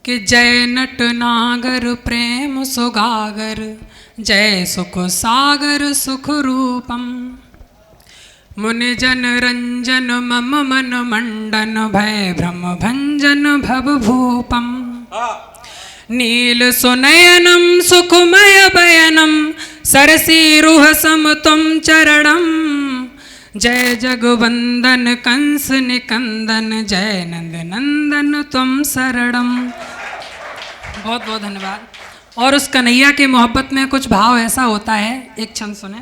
कि जय नट नागर प्रेम सुगागर, जय सुख सागर सुख रूपम। मुनि जन रंजन मम मन मंडन, भय भ्रम भंजन भव भूपम। नील सुनयनम सुखमय बयनम, सरसीरुह सम तुम चरणम। जय जगवंदन कंस निकंदन, जय नंद नंदन तुम शरणम। बहुत बहुत धन्यवाद। और उस कन्हैया की मोहब्बत में कुछ भाव ऐसा होता है, एक छंद सुने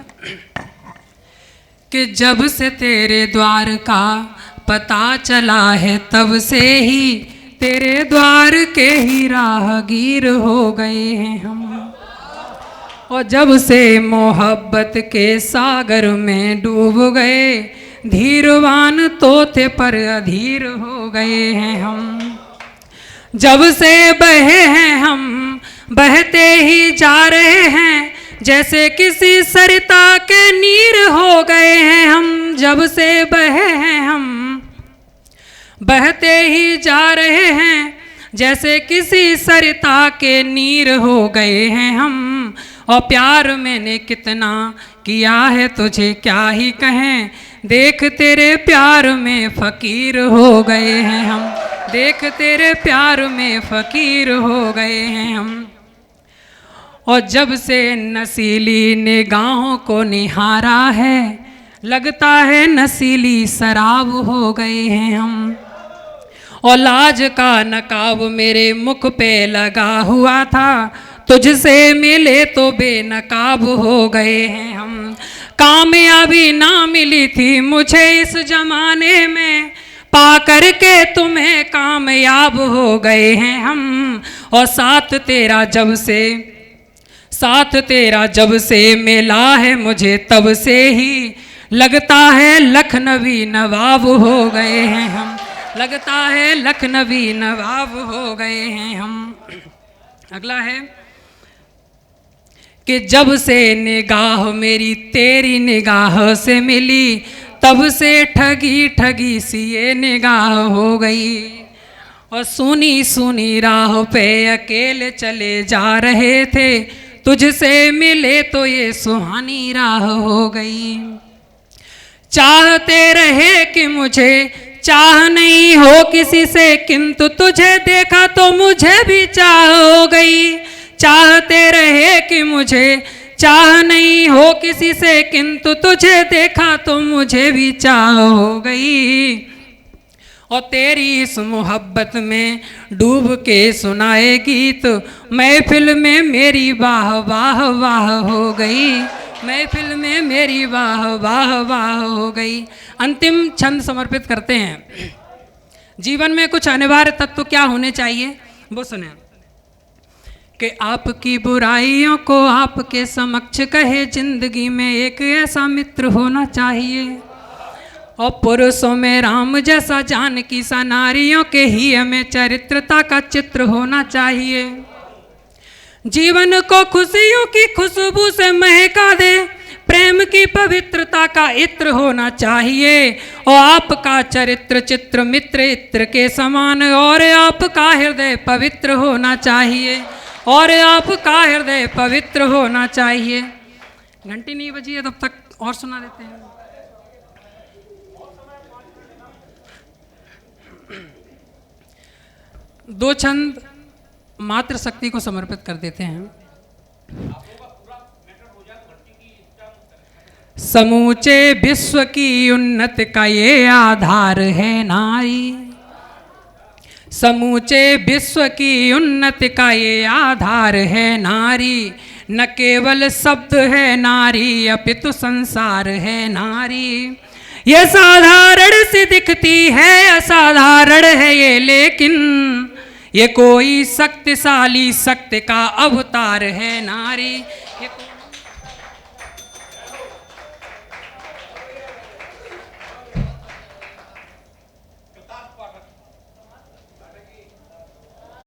कि जब से तेरे द्वार का पता चला है, तब से ही तेरे द्वार के ही राहगीर हो गए हैं हम। और जब से मोहब्बत के सागर में डूब गए, धीरवान तो थे पर अधीर हो गए हैं हम। जब से बहे हैं हम बहते ही जा रहे हैं, जैसे किसी सरिता के नीर हो गए हैं हम। जब से बहे हैं हम बहते ही जा रहे हैं, जैसे किसी सरिता के नीर हो गए हैं हम। और प्यार मैंने कितना किया है तुझे क्या ही कहें, देख तेरे प्यार में फकीर हो गए हैं हम। देख तेरे प्यार में फकीर हो गए हैं हम। और जब से नसीली निगाहों को निहारा है, लगता है नसीली शराब हो गए हैं हम। और लाज का नकाब मेरे मुख पे लगा हुआ था, तुझसे मिले तो बेनकाब हो गए हैं हम। कामयाबी ना मिली थी मुझे इस जमाने में, पा करके तुम्हें कामयाब हो गए हैं हम। और साथ तेरा जब से मिला है मुझे, तब से ही लगता है लखनवी नवाब हो गए हैं हम। लगता है लखनवी नवाब हो गए हैं हम। अगला है कि जब से निगाह मेरी तेरी निगाह से मिली, तब से ठगी ठगी सी ये निगाह हो गई। और सुनी सुनी राह पे अकेले चले जा रहे थे, तुझसे मिले तो ये सुहानी राह हो गई। चाहते रहे कि मुझे चाह नहीं हो किसी से, किंतु तुझे देखा तो मुझे भी चाह हो गई। चाहते रहे कि मुझे चाह नहीं हो किसी से, किंतु तुझे देखा तो मुझे भी चाह हो गई। और तेरी इस मोहब्बत में डूब के सुनाए गीत, महफिल में मेरी वाह वाह वाह हो गई। महफिल में मेरी वाह वाह वाह हो गई। अंतिम छंद समर्पित करते हैं। जीवन में कुछ अनिवार्य तत्व क्या होने चाहिए वो सुने कि आपकी बुराइयों को आपके समक्ष कहे, जिंदगी में एक ऐसा मित्र होना चाहिए। और पुरुषों में राम जैसा, जानकी सा, नारियों के ही हमें चरित्रता का चित्र होना चाहिए। जीवन को खुशियों की खुशबू से महका दे, प्रेम की पवित्रता का इत्र होना चाहिए। और आपका चरित्र चित्र मित्र इत्र के समान, और आपका हृदय पवित्र होना चाहिए। और आपका हृदय पवित्र होना चाहिए। घंटी नहीं बजी है तब तक और सुना देते हैं। दो छंद मातृ शक्ति को समर्पित कर देते हैं। समूचे विश्व की उन्नति का ये आधार है नारी। समूचे विश्व की उन्नति का ये आधार है नारी। न केवल शब्द है नारी, अपितु संसार है नारी। ये साधारण सी दिखती है, असाधारण है ये, लेकिन ये कोई शक्तिशाली शक्ति का अवतार है नारी।